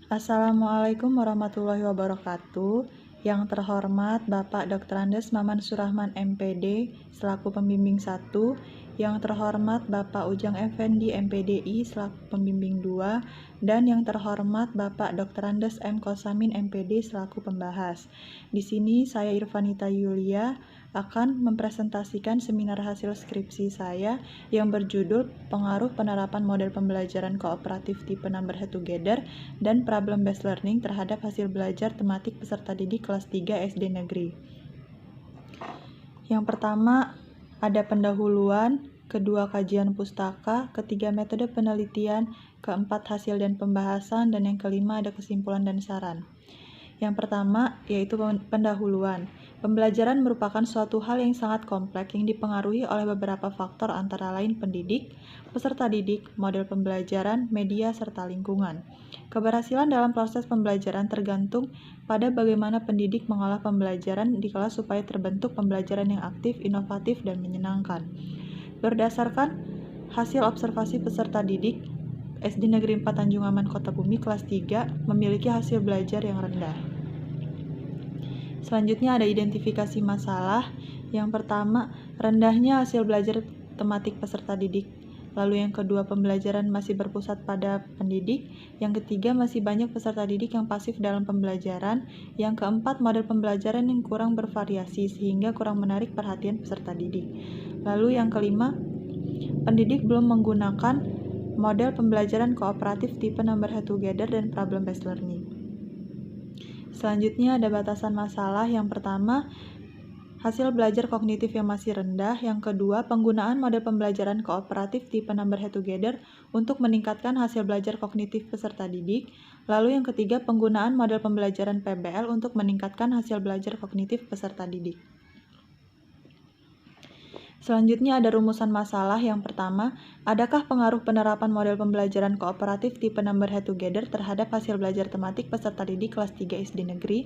Assalamualaikum warahmatullahi wabarakatuh. Yang terhormat Bapak Dr. Andes Maman Surahman MPD selaku pembimbing 1, yang terhormat Bapak Ujang Effendi MPDI selaku pembimbing 2, dan yang terhormat Bapak Dr. Andes M. Kosamin MPD selaku pembahas. Di sini saya Irfanita Yulia akan mempresentasikan seminar hasil skripsi saya yang berjudul Pengaruh Penerapan Model Pembelajaran Kooperatif Tipe Number Head Together dan Problem Based Learning terhadap hasil belajar tematik peserta didik kelas 3 SD Negeri. Yang pertama ada pendahuluan, kedua kajian pustaka, ketiga metode penelitian, keempat hasil dan pembahasan, dan yang kelima ada kesimpulan dan saran. Yang pertama yaitu pendahuluan. Pembelajaran merupakan suatu hal yang sangat kompleks yang dipengaruhi oleh beberapa faktor antara lain pendidik, peserta didik, model pembelajaran, media, serta lingkungan. Keberhasilan dalam proses pembelajaran tergantung pada bagaimana pendidik mengolah pembelajaran di kelas supaya terbentuk pembelajaran yang aktif, inovatif, dan menyenangkan. Berdasarkan hasil observasi peserta didik, SD Negeri 4 Tanjung Aman Kota Bumi kelas 3 memiliki hasil belajar yang rendah. Selanjutnya ada identifikasi masalah. Yang pertama, rendahnya hasil belajar tematik peserta didik. Lalu yang kedua, pembelajaran masih berpusat pada pendidik. Yang ketiga, masih banyak peserta didik yang pasif dalam pembelajaran. Yang keempat, model pembelajaran yang kurang bervariasi sehingga kurang menarik perhatian peserta didik. Lalu yang kelima, pendidik belum menggunakan model pembelajaran kooperatif tipe Number Head Together dan Problem Based Learning. Selanjutnya ada batasan masalah. Yang pertama, hasil belajar kognitif yang masih rendah. Yang kedua, penggunaan model pembelajaran kooperatif tipe Number Head Together untuk meningkatkan hasil belajar kognitif peserta didik. Lalu yang ketiga, penggunaan model pembelajaran PBL untuk meningkatkan hasil belajar kognitif peserta didik. Selanjutnya ada rumusan masalah. Yang pertama, adakah pengaruh penerapan model pembelajaran kooperatif tipe Number Head Together terhadap hasil belajar tematik peserta didik kelas 3 SD Negeri?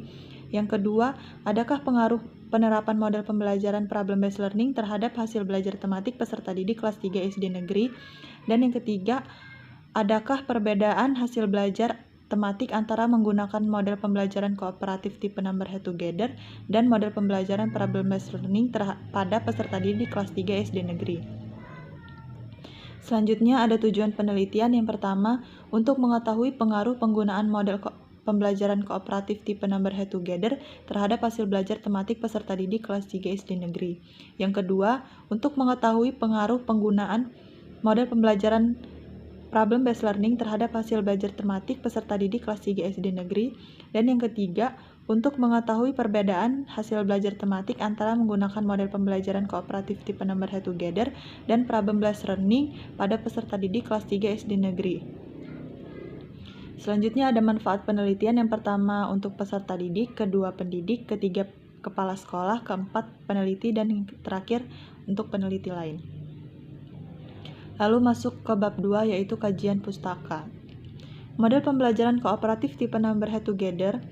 Yang kedua, adakah pengaruh penerapan model pembelajaran Problem Based Learning terhadap hasil belajar tematik peserta didik kelas 3 SD Negeri? Dan yang ketiga, adakah perbedaan hasil belajar tematik antara menggunakan model pembelajaran kooperatif tipe Number Head Together dan model pembelajaran Problem Based Learning pada peserta didik kelas 3 SD Negeri. Selanjutnya ada tujuan penelitian. Yang pertama, untuk mengetahui pengaruh penggunaan model pembelajaran kooperatif tipe Number Head Together terhadap hasil belajar tematik peserta didik kelas 3 SD Negeri. Yang kedua, untuk mengetahui pengaruh penggunaan model pembelajaran Problem Based Learning terhadap hasil belajar tematik peserta didik kelas 3 SD Negeri. Dan yang ketiga, untuk mengetahui perbedaan hasil belajar tematik antara menggunakan model pembelajaran kooperatif tipe Number Head Together dan Problem Based Learning pada peserta didik kelas 3 SD Negeri. Selanjutnya ada manfaat penelitian. Yang pertama untuk peserta didik, kedua pendidik, ketiga kepala sekolah, keempat peneliti, dan yang terakhir untuk peneliti lain. Lalu masuk ke bab 2 yaitu kajian pustaka. Model pembelajaran kooperatif tipe Number Head Together.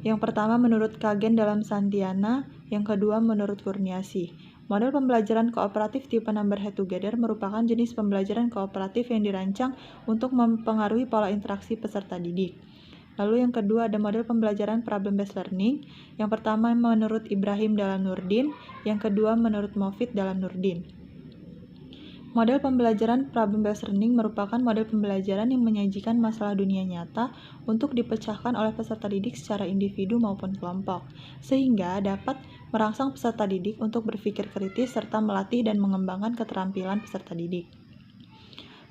Yang pertama menurut Kagen dalam Santiana, yang kedua menurut Kurniasi. Model pembelajaran kooperatif tipe Number Head Together merupakan jenis pembelajaran kooperatif yang dirancang untuk mempengaruhi pola interaksi peserta didik. Lalu yang kedua ada model pembelajaran Problem Based Learning. Yang pertama menurut Ibrahim dalam Nurdin, yang kedua menurut Mofid dalam Nurdin. Model pembelajaran Problem Based Learning merupakan model pembelajaran yang menyajikan masalah dunia nyata untuk dipecahkan oleh peserta didik secara individu maupun kelompok, sehingga dapat merangsang peserta didik untuk berpikir kritis serta melatih dan mengembangkan keterampilan peserta didik.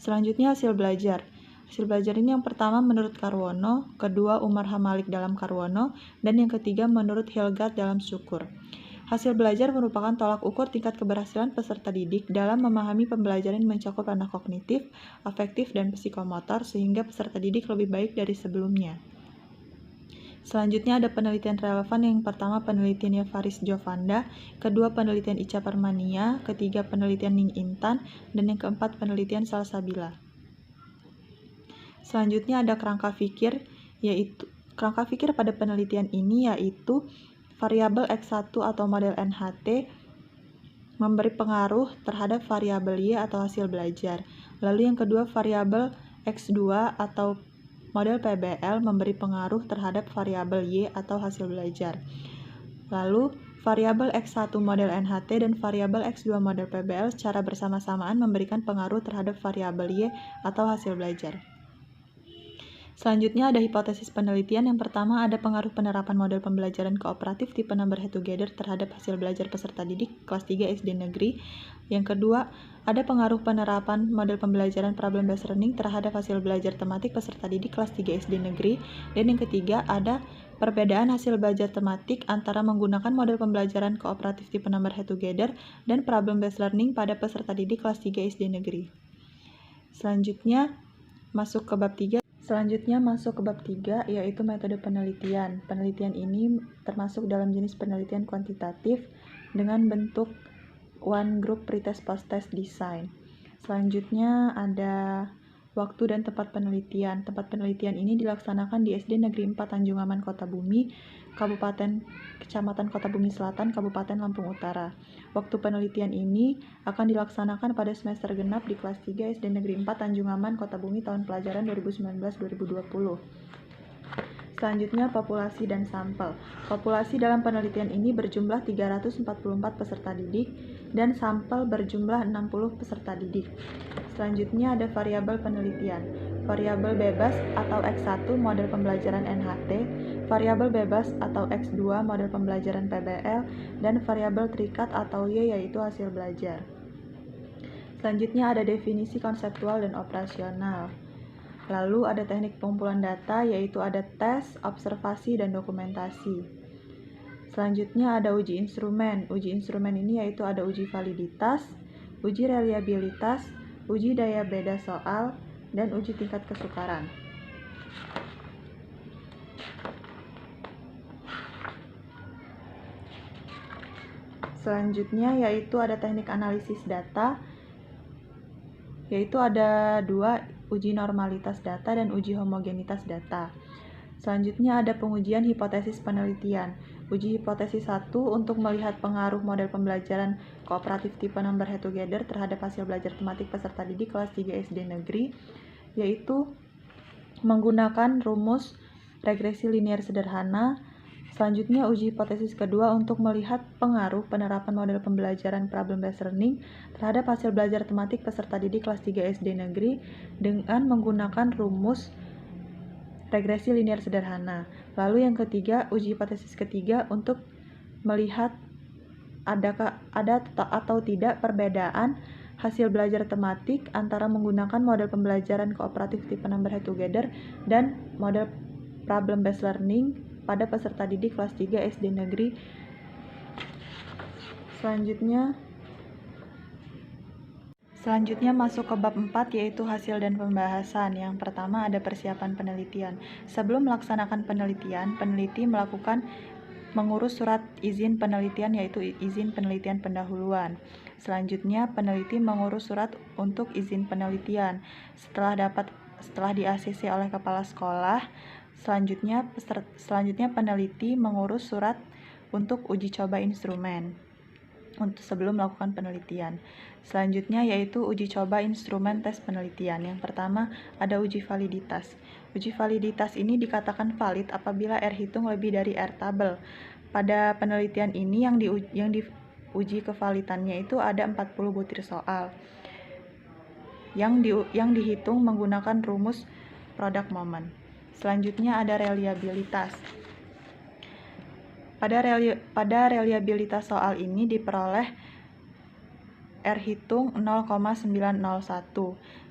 Selanjutnya hasil belajar. Hasil belajar ini yang pertama menurut Karwono, kedua Umar Hamalik dalam Karwono, dan yang ketiga menurut Hilgard dalam Syukur. Hasil belajar merupakan tolak ukur tingkat keberhasilan peserta didik dalam memahami pembelajaran yang mencakup ranah kognitif, afektif, dan psikomotor sehingga peserta didik lebih baik dari sebelumnya. Selanjutnya ada penelitian relevan. Yang pertama penelitiannya Faris Jovanda, kedua penelitian Ica Permania, ketiga penelitian Ning Intan, dan yang keempat penelitian Salsabila. Selanjutnya ada kerangka pikir, yaitu kerangka pikir pada penelitian ini yaitu variabel X1 atau model NHT memberi pengaruh terhadap variabel Y atau hasil belajar. Lalu yang kedua variabel X2 atau model PBL memberi pengaruh terhadap variabel Y atau hasil belajar. Lalu, variabel X1 model NHT dan variabel X2 model PBL secara bersama-samaan memberikan pengaruh terhadap variabel Y atau hasil belajar. Selanjutnya ada hipotesis penelitian. Yang pertama ada pengaruh penerapan model pembelajaran kooperatif tipe number head together terhadap hasil belajar peserta didik kelas 3 SD negeri. Yang kedua, ada pengaruh penerapan model pembelajaran problem based learning terhadap hasil belajar tematik peserta didik kelas 3 SD negeri. Dan yang ketiga, ada perbedaan hasil belajar tematik antara menggunakan model pembelajaran kooperatif tipe number head together dan problem based learning pada peserta didik kelas 3 SD negeri. Selanjutnya masuk ke bab 3, yaitu metode penelitian. Penelitian ini termasuk dalam jenis penelitian kuantitatif dengan bentuk one group pretest post-test design. Selanjutnya ada waktu dan tempat penelitian. Tempat penelitian ini dilaksanakan di SD Negeri 4 Tanjung Aman Kota Bumi, Kecamatan Kota Bumi Selatan, Kabupaten Lampung Utara. Waktu penelitian ini akan dilaksanakan pada semester genap di kelas 3 SD Negeri 4 Tanjung Aman Kota Bumi tahun pelajaran 2019-2020. Selanjutnya, populasi dan sampel. Populasi dalam penelitian ini berjumlah 344 peserta didik dan sampel berjumlah 60 peserta didik. Selanjutnya ada variabel penelitian. Variabel bebas atau X1 model pembelajaran NHT, variabel bebas atau X2 model pembelajaran PBL, dan variabel terikat atau Y yaitu hasil belajar. Selanjutnya ada definisi konseptual dan operasional. Lalu ada teknik pengumpulan data, yaitu ada tes, observasi, dan dokumentasi. Selanjutnya ada uji instrumen. Uji instrumen ini yaitu ada uji validitas, uji reliabilitas, uji daya beda soal, dan uji tingkat kesukaran. Selanjutnya yaitu ada teknik analisis data, yaitu ada dua, uji normalitas data dan uji homogenitas data. Selanjutnya ada pengujian hipotesis penelitian. Uji hipotesis 1 untuk melihat pengaruh model pembelajaran kooperatif tipe number head together terhadap hasil belajar tematik peserta didik kelas 3 SD negeri, yaitu menggunakan rumus regresi linear sederhana. Selanjutnya uji hipotesis kedua untuk melihat pengaruh penerapan model pembelajaran problem based learning terhadap hasil belajar tematik peserta didik kelas 3 SD negeri dengan menggunakan rumus regresi linear sederhana. Lalu yang ketiga, uji hipotesis ketiga untuk melihat ada atau tidak perbedaan hasil belajar tematik antara menggunakan model pembelajaran kooperatif tipe number head together dan model problem based learning pada peserta didik kelas 3 SD negeri. Selanjutnya masuk ke bab 4, yaitu hasil dan pembahasan. Yang pertama ada persiapan penelitian. Sebelum melaksanakan penelitian, peneliti mengurus surat izin penelitian, yaitu izin penelitian pendahuluan. Selanjutnya peneliti mengurus surat untuk izin penelitian. Setelah di ACC oleh kepala sekolah, selanjutnya peneliti mengurus surat untuk uji coba instrumen sebelum melakukan penelitian. Selanjutnya yaitu uji coba instrumen tes penelitian. Yang pertama ada uji validitas. Uji validitas ini dikatakan valid apabila R hitung lebih dari R tabel. Pada penelitian ini yang diuji kevalidannya itu ada 40 butir soal yang dihitung menggunakan rumus product moment. Selanjutnya ada reliabilitas. Pada reliabilitas soal ini diperoleh R hitung 0,901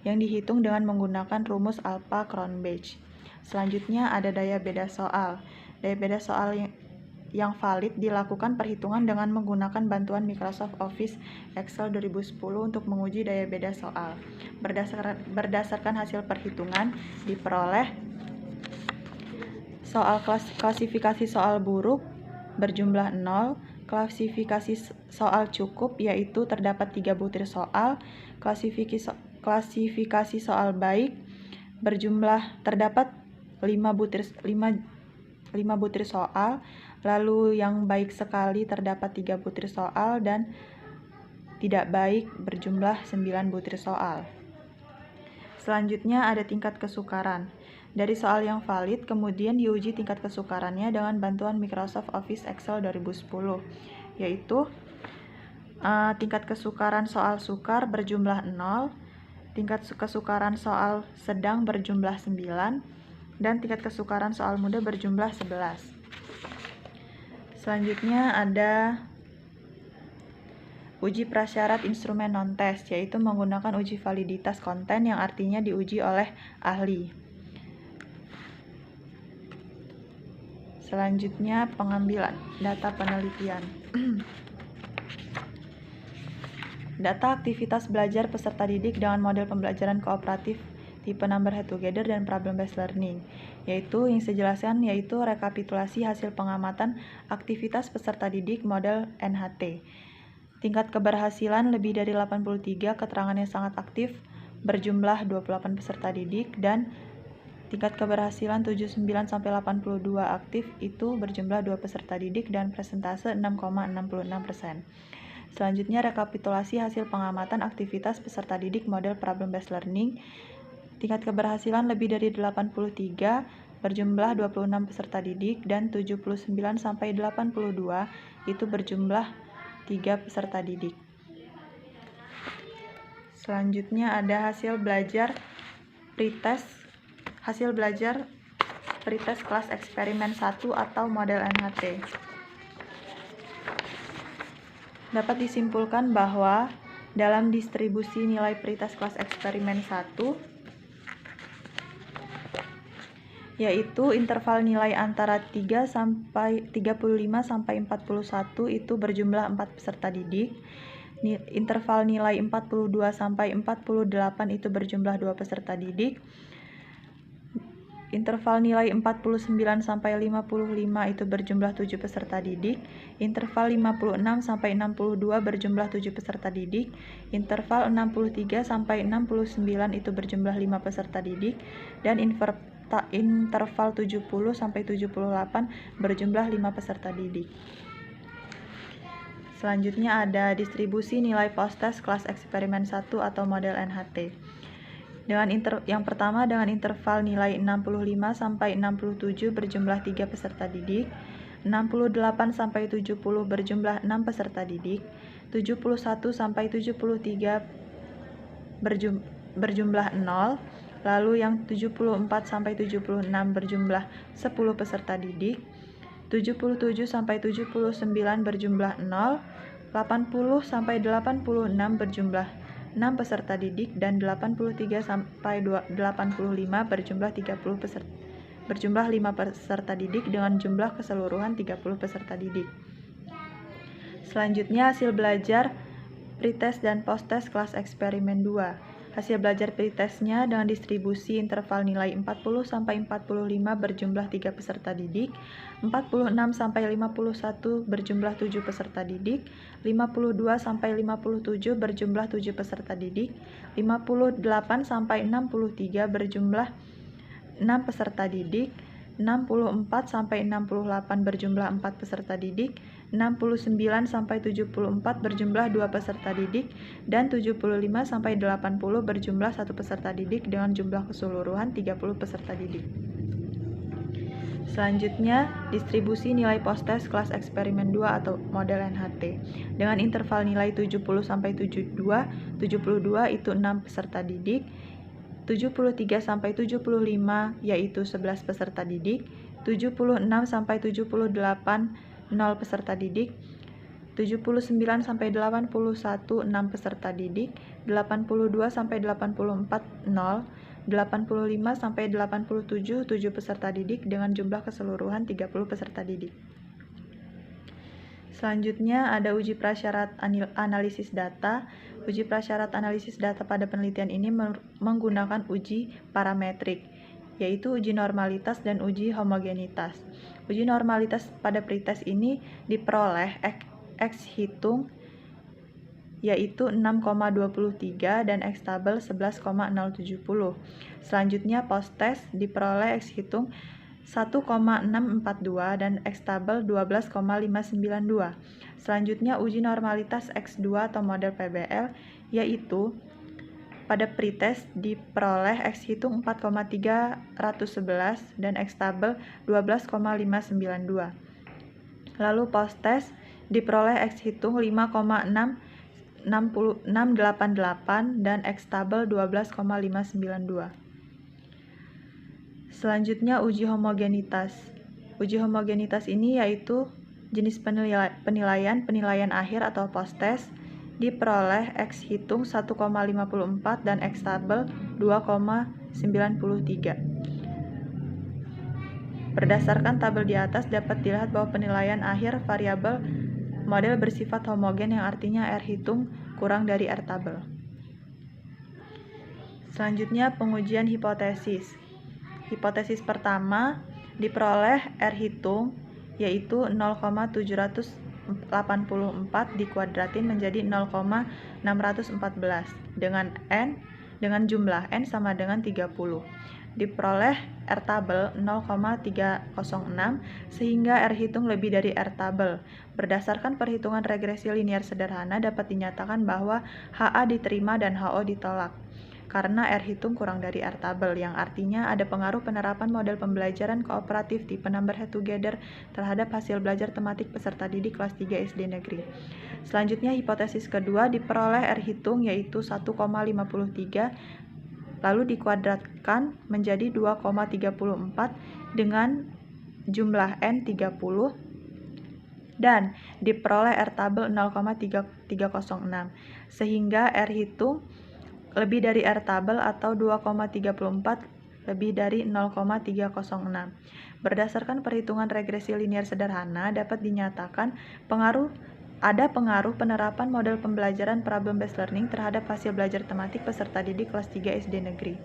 yang dihitung dengan menggunakan rumus alpha Cronbach. Selanjutnya ada daya beda soal. Daya beda soal yang valid dilakukan perhitungan dengan menggunakan bantuan Microsoft Office Excel 2010 untuk menguji daya beda soal. Berdasarkan hasil perhitungan diperoleh soal klasifikasi soal buruk berjumlah 0, klasifikasi soal cukup yaitu terdapat 3 butir soal, klasifikasi soal baik terdapat 5 butir soal, lalu yang baik sekali terdapat 3 butir soal dan tidak baik berjumlah 9 butir soal. Selanjutnya ada tingkat kesukaran. Dari soal yang valid, kemudian diuji tingkat kesukarannya dengan bantuan Microsoft Office Excel 2010, yaitu tingkat kesukaran soal sukar berjumlah 0, tingkat kesukaran soal sedang berjumlah 9, dan tingkat kesukaran soal mudah berjumlah 11. Selanjutnya ada uji prasyarat instrumen non-tes, yaitu menggunakan uji validitas konten yang artinya diuji oleh ahli. Selanjutnya pengambilan data penelitian. Data aktivitas belajar peserta didik dengan model pembelajaran kooperatif tipe number head together dan problem based learning, yaitu yang saya jelaskan yaitu rekapitulasi hasil pengamatan aktivitas peserta didik model NHT. Tingkat keberhasilan lebih dari 83, keterangan yang sangat aktif berjumlah 28 peserta didik, dan tingkat keberhasilan 79 sampai 82 aktif itu berjumlah 2 peserta didik dan persentase 6,66%. Selanjutnya rekapitulasi hasil pengamatan aktivitas peserta didik model problem based learning. Tingkat keberhasilan lebih dari 83 berjumlah 26 peserta didik dan 79 sampai 82 itu berjumlah 3 peserta didik. Selanjutnya ada hasil belajar pretest kelas eksperimen 1 atau model NHT. Dapat disimpulkan bahwa dalam distribusi nilai pretest kelas eksperimen 1 yaitu interval nilai antara 35 sampai 41 itu berjumlah 4 peserta didik. Interval nilai 42 sampai 48 itu berjumlah 2 peserta didik. Interval nilai 49 sampai 55 itu berjumlah 7 peserta didik. Interval 56 sampai 62 berjumlah 7 peserta didik. Interval 63 sampai 69 itu berjumlah 5 peserta didik, dan interval 70 sampai 78 berjumlah 5 peserta didik. Selanjutnya ada distribusi nilai post-test kelas eksperimen 1 atau model NHT. Yang pertama dengan interval nilai 65 sampai 67 berjumlah 3 peserta didik, 68 sampai 70 berjumlah 6 peserta didik, 71 sampai 73 berjumlah 0, lalu yang 74 sampai 76 berjumlah 10 peserta didik, 77 sampai 79 berjumlah 0, 80 sampai 86 berjumlah 6 peserta didik, dan 83 sampai 85 berjumlah 5 peserta didik dengan jumlah keseluruhan 30 peserta didik. Selanjutnya hasil belajar pretest dan post-test kelas eksperimen 2. Hasil belajar pretestnya dengan distribusi interval nilai 40 sampai 45 berjumlah 3 peserta didik, 46 sampai 51 berjumlah 7 peserta didik, 52 sampai 57 berjumlah 7 peserta didik, 58 sampai 63 berjumlah 6 peserta didik, 64 sampai 68 berjumlah 4 peserta didik, 69 sampai 74 berjumlah 2 peserta didik, dan 75 sampai 80 berjumlah 1 peserta didik dengan jumlah keseluruhan 30 peserta didik. Selanjutnya, distribusi nilai post-test kelas eksperimen 2 atau model NHT. Dengan interval nilai 70 sampai 72 itu 6 peserta didik, 73 sampai 75 yaitu 11 peserta didik, 76 sampai 78 0 peserta didik, 79 sampai 81 6 peserta didik, 82 sampai 84 0, 85 sampai 87 7 peserta didik dengan jumlah keseluruhan 30 peserta didik. Selanjutnya ada uji prasyarat analisis data. Uji prasyarat analisis data pada penelitian ini menggunakan uji parametrik, yaitu uji normalitas dan uji homogenitas. Uji normalitas pada pretest ini diperoleh X hitung yaitu 6,23 dan X tabel 11,070. Selanjutnya post-test diperoleh X hitung 1,642 dan X tabel 12,592. Selanjutnya uji normalitas X2 atau model PBL yaitu pada pretest diperoleh X hitung 4,311 dan X tabel 12,592. Lalu posttest diperoleh X hitung 5,688 dan X tabel 12,592. Selanjutnya uji homogenitas. Uji homogenitas ini yaitu jenis penilaian akhir atau posttest diperoleh X hitung 1,54 dan X tabel 2,93. Berdasarkan tabel di atas dapat dilihat bahwa penilaian akhir variabel model bersifat homogen yang artinya R hitung kurang dari R tabel. Selanjutnya pengujian hipotesis. Hipotesis pertama diperoleh R hitung yaitu 0,784 dikuadratin menjadi 0,614 dengan jumlah N sama dengan 30. Diperoleh R tabel 0,306 sehingga R hitung lebih dari R tabel. Berdasarkan perhitungan regresi linear sederhana dapat dinyatakan bahwa HA diterima dan HO ditolak karena R hitung kurang dari R tabel, yang artinya ada pengaruh penerapan model pembelajaran kooperatif tipe number head together terhadap hasil belajar tematik peserta didik kelas 3 SD negeri. Selanjutnya hipotesis kedua diperoleh R hitung yaitu 1,53 lalu dikuadratkan menjadi 2,34 dengan jumlah N 30 dan diperoleh R tabel 0,306 sehingga R hitung lebih dari R tabel atau 2,34 lebih dari 0,306. Berdasarkan perhitungan regresi linear sederhana dapat dinyatakan ada pengaruh penerapan model pembelajaran problem based learning terhadap hasil belajar tematik peserta didik kelas 3 SD negeri.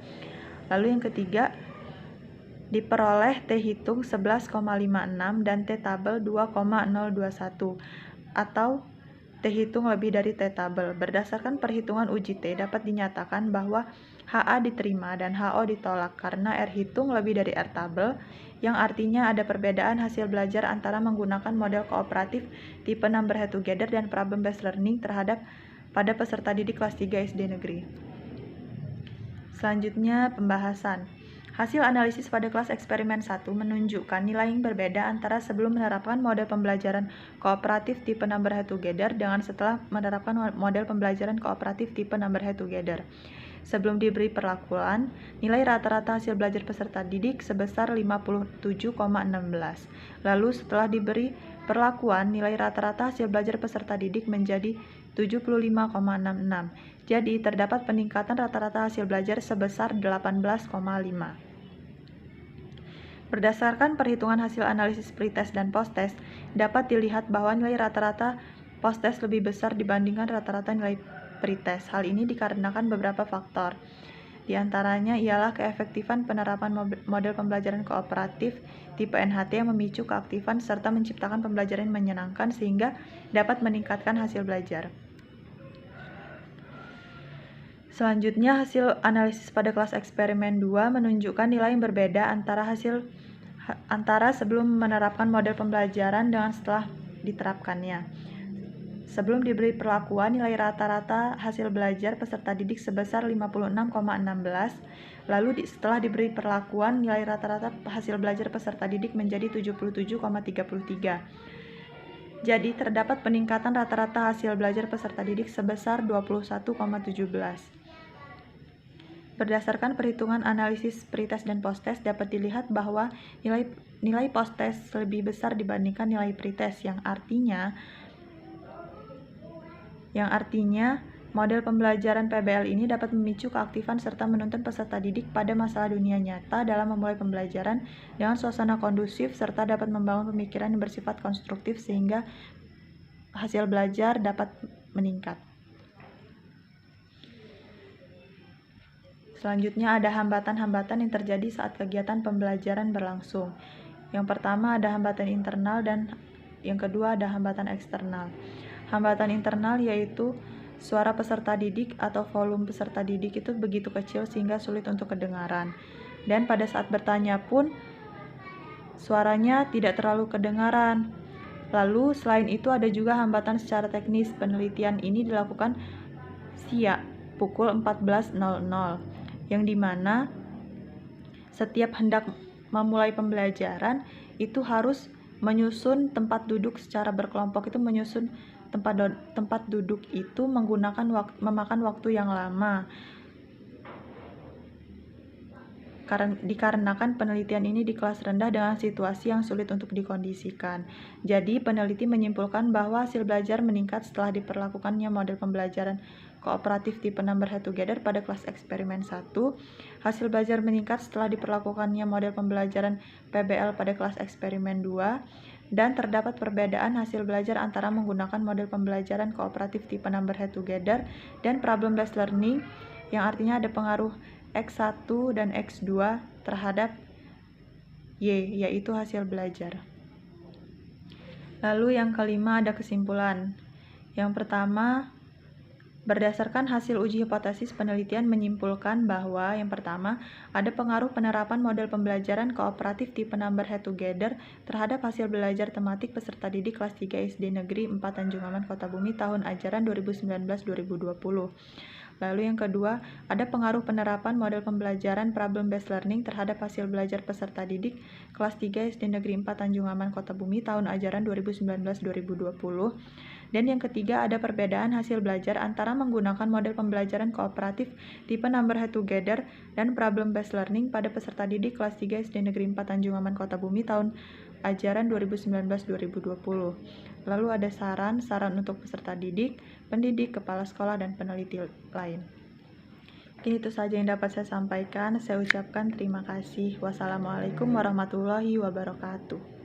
Lalu yang ketiga diperoleh T hitung 11,56 dan T tabel 2,021 atau T hitung lebih dari T tabel. Berdasarkan perhitungan uji T dapat dinyatakan bahwa HA diterima dan HO ditolak karena R hitung lebih dari R tabel, yang artinya ada perbedaan hasil belajar antara menggunakan model kooperatif tipe number head together dan problem based learning pada peserta didik kelas 3 SD negeri. Selanjutnya pembahasan. Hasil analisis pada kelas eksperimen 1 menunjukkan nilai yang berbeda antara sebelum menerapkan model pembelajaran kooperatif tipe number head together dengan setelah menerapkan model pembelajaran kooperatif tipe number head together. Sebelum diberi perlakuan, nilai rata-rata hasil belajar peserta didik sebesar 57,16. Lalu setelah diberi perlakuan, nilai rata-rata hasil belajar peserta didik menjadi 75,66. Jadi terdapat peningkatan rata-rata hasil belajar sebesar 18,5. Berdasarkan perhitungan hasil analisis pretest dan posttest, dapat dilihat bahwa nilai rata-rata posttest lebih besar dibandingkan rata-rata nilai pretest. Hal ini dikarenakan beberapa faktor. Di antaranya ialah keefektifan penerapan model pembelajaran kooperatif tipe NHT yang memicu keaktifan serta menciptakan pembelajaran yang menyenangkan sehingga dapat meningkatkan hasil belajar. Selanjutnya, hasil analisis pada kelas eksperimen 2 menunjukkan nilai yang berbeda antara sebelum menerapkan model pembelajaran dengan setelah diterapkannya. Sebelum diberi perlakuan, nilai rata-rata hasil belajar peserta didik sebesar 56,16. Lalu setelah diberi perlakuan, nilai rata-rata hasil belajar peserta didik menjadi 77,33. Jadi terdapat peningkatan rata-rata hasil belajar peserta didik sebesar 21,17. Berdasarkan perhitungan analisis pretest dan posttest dapat dilihat bahwa nilai posttest lebih besar dibandingkan nilai pretest, yang artinya model pembelajaran PBL ini dapat memicu keaktifan serta menuntun peserta didik pada masalah dunia nyata dalam memulai pembelajaran dengan suasana kondusif serta dapat membangun pemikiran yang bersifat konstruktif sehingga hasil belajar dapat meningkat. Selanjutnya ada hambatan-hambatan yang terjadi saat kegiatan pembelajaran berlangsung. Yang pertama ada hambatan internal dan yang kedua ada hambatan eksternal. Hambatan internal yaitu suara peserta didik atau volume peserta didik itu begitu kecil sehingga sulit untuk kedengaran. Dan pada saat bertanya pun suaranya tidak terlalu kedengaran. Lalu selain itu ada juga hambatan secara teknis. Penelitian ini dilakukan pukul 14.00, yang dimana setiap hendak memulai pembelajaran itu harus menyusun tempat duduk secara berkelompok. Itu menyusun tempat duduk itu memakan waktu yang lama. Dikarenakan penelitian ini di kelas rendah dengan situasi yang sulit untuk dikondisikan. Jadi, peneliti menyimpulkan bahwa hasil belajar meningkat setelah diperlakukannya model pembelajaran kooperatif tipe Number Head Together pada kelas eksperimen 1. Hasil belajar meningkat setelah diperlakukannya model pembelajaran PBL pada kelas eksperimen 2. Dan terdapat perbedaan hasil belajar antara menggunakan model pembelajaran kooperatif tipe Number Head Together dan Problem Based Learning, yang artinya ada pengaruh X1 dan X2 terhadap Y, yaitu hasil belajar. Lalu yang kelima ada kesimpulan. Yang pertama, berdasarkan hasil uji hipotesis, penelitian menyimpulkan bahwa yang pertama, ada pengaruh penerapan model pembelajaran kooperatif tipe Number Head Together terhadap hasil belajar tematik peserta didik kelas 3 SD Negeri 4 Tanjung Aman Kota Bumi tahun ajaran 2019-2020. Lalu yang kedua, ada pengaruh penerapan model pembelajaran Problem Based Learning terhadap hasil belajar peserta didik kelas 3 SD Negeri 4 Tanjung Aman Kota Bumi tahun ajaran 2019-2020. Dan yang ketiga, ada perbedaan hasil belajar antara menggunakan model pembelajaran kooperatif tipe Number Head Together dan Problem Based Learning pada peserta didik kelas 3 SD Negeri 4 Tanjung Aman Kota Bumi tahun ajaran 2019-2020. Lalu ada saran untuk peserta didik, pendidik, kepala sekolah, dan peneliti lain. Mungkin itu saja yang dapat saya sampaikan. Saya ucapkan terima kasih. Wassalamualaikum warahmatullahi wabarakatuh.